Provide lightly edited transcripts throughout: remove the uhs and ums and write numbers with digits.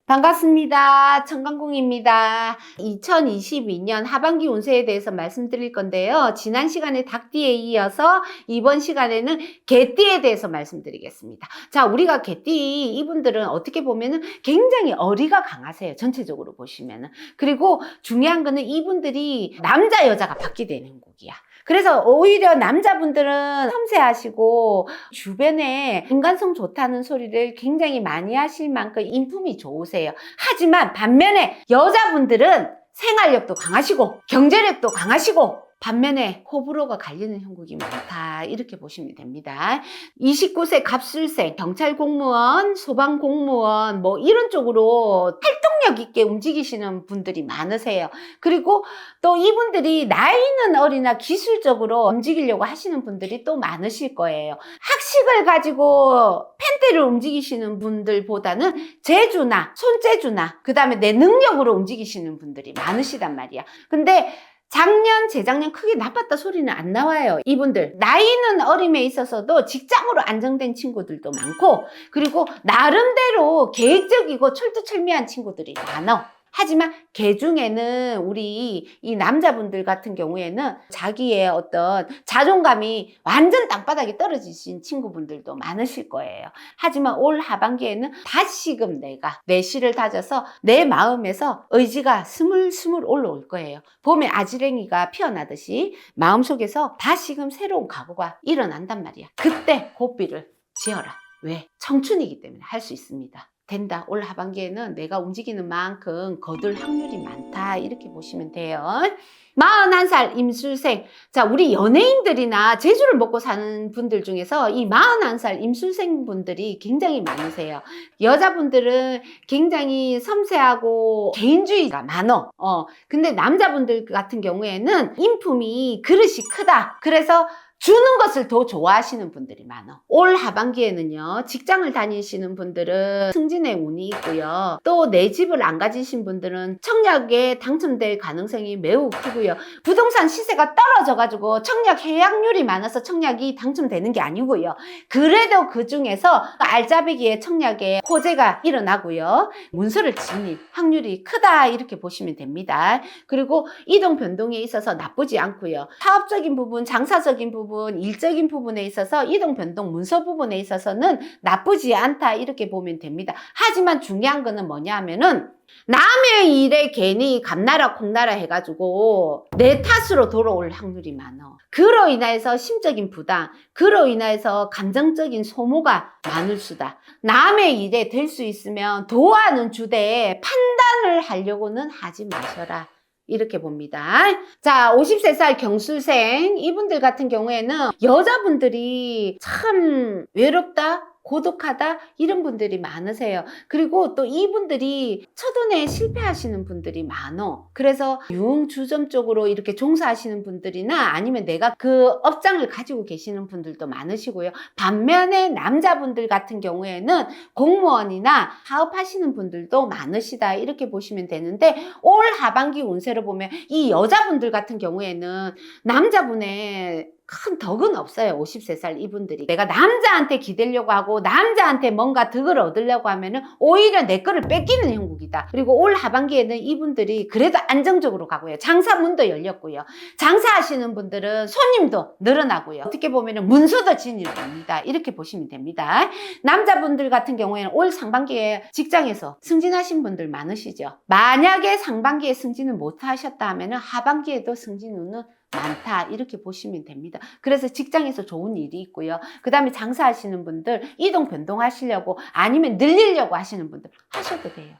반갑습니다. 청강공입니다. 2022년 하반기 운세에 대해서 말씀드릴 건데요. 지난 시간에 닭띠에 이어서 이번 시간에는 개띠에 대해서 말씀드리겠습니다. 자, 우리가 개띠 이분들은 어떻게 보면은 굉장히 어리가 강하세요. 전체적으로 보시면은. 그리고 중요한 거는 이분들이 남자 여자가 바뀌게 되는 곡이야. 그래서 오히려 남자분들은 섬세하시고 주변에 인간성 좋다는 소리를 굉장히 많이 하실 만큼 인품이 좋으세요. 하지만 반면에 여자분들은 생활력도 강하시고 경제력도 강하시고 반면에 호불호가 갈리는 형국이 많다, 이렇게 보시면 됩니다. 29세 갑술생, 경찰 공무원, 소방 공무원 뭐 이런 쪽으로 활동력 있게 움직이시는 분들이 많으세요. 그리고 또 이분들이 나이는 어리나 기술적으로 움직이려고 하시는 분들이 또 많으실 거예요. 학식을 가지고 펜대를 움직이시는 분들보다는 재주나 손재주나 그 다음에 내 능력으로 움직이시는 분들이 많으시단 말이야. 근데 작년, 재작년 크게 나빴다 소리는 안 나와요. 이분들 나이는 어림에 있어서도 직장으로 안정된 친구들도 많고, 그리고 나름대로 계획적이고 철두철미한 친구들이 많아. 하지만 개 중에는 우리 이 남자분들 같은 경우에는 자기의 어떤 자존감이 완전 땅바닥에 떨어지신 친구분들도 많으실 거예요. 하지만 올 하반기에는 다시금 내가 내 실을 다져서 내 마음에서 의지가 스물스물 올라올 거예요. 봄에 아지랭이가 피어나듯이 마음속에서 다시금 새로운 각오가 일어난단 말이야. 그때 고삐를 지어라. 왜? 청춘이기 때문에 할 수 있습니다. 된다. 올 하반기에는 내가 움직이는 만큼 거둘 확률이 많다, 이렇게 보시면 돼요. 41살 임술생. 자, 우리 연예인들이나 재주를 먹고 사는 분들 중에서 이 41살 임술생 분들이 굉장히 많으세요. 여자분들은 굉장히 섬세하고 개인주의가 많어. 근데 남자분들 같은 경우에는 인품이 그릇이 크다. 그래서 주는 것을 더 좋아하시는 분들이 많아. 올 하반기에는요, 직장을 다니시는 분들은 승진의 운이 있고요. 또 내 집을 안 가지신 분들은 청약에 당첨될 가능성이 매우 크고요. 부동산 시세가 떨어져가지고 청약 해약률이 많아서 청약이 당첨되는 게 아니고요. 그래도 그 중에서 알짜배기의 청약에 호재가 일어나고요. 문서를 지닐 확률이 크다, 이렇게 보시면 됩니다. 그리고 이동 변동에 있어서 나쁘지 않고요. 사업적인 부분, 장사적인 부분, 일적인 부분에 있어서 이동 변동 문서 부분에 있어서는 나쁘지 않다, 이렇게 보면 됩니다. 하지만 중요한 거는 뭐냐 하면은 남의 일에 괜히 감나라 콩나라 해가지고 내 탓으로 돌아올 확률이 많아. 그로 인해서 심적인 부담, 그로 인해서 감정적인 소모가 많을 수다. 남의 일에 될 수 있으면 도와는 주되 판단을 하려고는 하지 마셔라, 이렇게 봅니다. 자, 53살 경술생 이분들 같은 경우에는 여자분들이 참 외롭다, 고독하다, 이런 분들이 많으세요. 그리고 또 이분들이 첫혼에 실패하시는 분들이 많어. 그래서 유흥주점 쪽으로 이렇게 종사하시는 분들이나 아니면 내가 그 업장을 가지고 계시는 분들도 많으시고요. 반면에 남자분들 같은 경우에는 공무원이나 사업하시는 분들도 많으시다, 이렇게 보시면 되는데, 올 하반기 운세로 보면 이 여자분들 같은 경우에는 남자분의 큰 덕은 없어요. 53살 이분들이 내가 남자한테 기대려고 하고 남자한테 뭔가 덕을 얻으려고 하면은 오히려 내 거를 뺏기는 형국이다. 그리고 올 하반기에는 이분들이 그래도 안정적으로 가고요. 장사문도 열렸고요. 장사하시는 분들은 손님도 늘어나고요. 어떻게 보면은 문서도 진일봅니다, 이렇게 보시면 됩니다. 남자분들 같은 경우에는 올 상반기에 직장에서 승진하신 분들 많으시죠. 만약에 상반기에 승진을 못 하셨다 하면은 하반기에도 승진 운은 많다, 이렇게 보시면 됩니다. 그래서 직장에서 좋은 일이 있고요. 그 다음에 장사하시는 분들 이동 변동하시려고 아니면 늘리려고 하시는 분들 하셔도 돼요.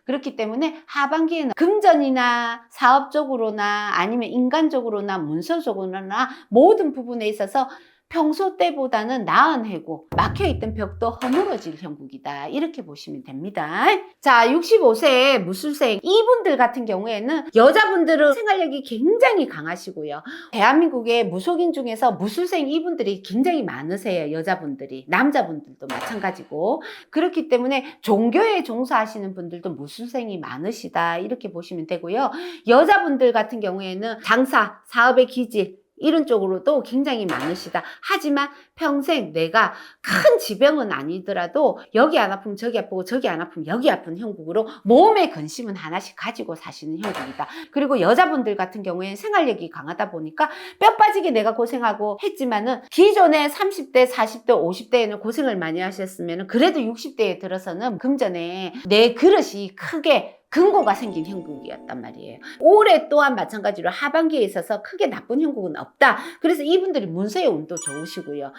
그렇기 때문에 하반기에는 금전이나 사업적으로나 아니면 인간적으로나 문서적으로나 모든 부분에 있어서 평소 때보다는 나은 해고, 막혀있던 벽도 허물어질 형국이다, 이렇게 보시면 됩니다. 자, 65세 무술생 이분들 같은 경우에는 여자분들은 생활력이 굉장히 강하시고요. 대한민국의 무속인 중에서 무술생 이분들이 굉장히 많으세요. 여자분들이. 남자분들도 마찬가지고. 그렇기 때문에 종교에 종사하시는 분들도 무술생이 많으시다, 이렇게 보시면 되고요. 여자분들 같은 경우에는 장사, 사업의 기질, 이런 쪽으로도 굉장히 많으시다. 하지만 평생 내가 큰 지병은 아니더라도 여기 안 아프면 저기 아프고 저기 안 아프면 여기 아픈 형국으로 몸의 근심은 하나씩 가지고 사시는 형국이다. 그리고 여자분들 같은 경우에는 생활력이 강하다 보니까 뼈 빠지게 내가 고생하고 했지만은 기존에 30대, 40대, 50대에는 고생을 많이 하셨으면 그래도 60대에 들어서는 금전에 내 그릇이 크게 금고가 생긴 형국이었단 말이에요. 올해 또한 마찬가지로 하반기에 있어서 크게 나쁜 형국은 없다. 그래서 이분들이 문서의 운도 좋으시고요.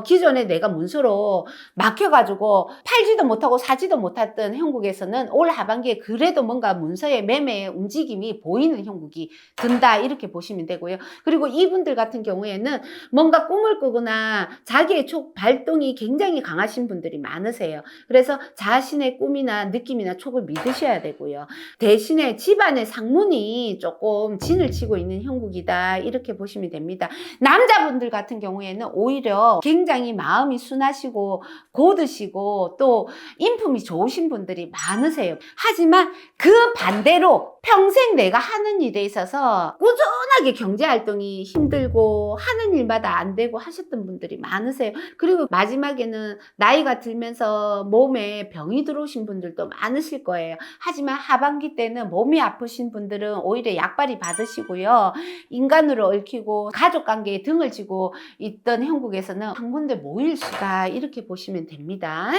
기존에 내가 문서로 막혀가지고 팔지도 못하고 사지도 못했던 형국에서는 올 하반기에 그래도 뭔가 문서의 매매의 움직임이 보이는 형국이 든다. 이렇게 보시면 되고요. 그리고 이분들 같은 경우에는 뭔가 꿈을 꾸거나 자기의 촉 발동이 굉장히 강하신 분들이 많으세요. 그래서 자신의 꿈이나 느낌이나 촉을 믿으셔야 되고요. 대신에 집안의 상문이 조금 진을 치고 있는 형국이다. 이렇게 보시면 됩니다. 남자분들 같은 경우에는 오히려 굉장히 마음이 순하시고 고드시고 또 인품이 좋으신 분들이 많으세요. 하지만 그 반대로 평생 내가 하는 일에 있어서 꾸준하게 경제활동이 힘들고 하는 일마다 안 되고 하셨던 분들이 많으세요. 그리고 마지막에는 나이가 들면서 몸에 병이 들어오신 분들도 많으실 거예요. 하지만 하반기 때는 몸이 아프신 분들은 오히려 약발이 받으시고요. 인간으로 얽히고 가족관계에 등을 지고 있던 형국에서는 한 군데 모일 수다. 이렇게 보시면 됩니다.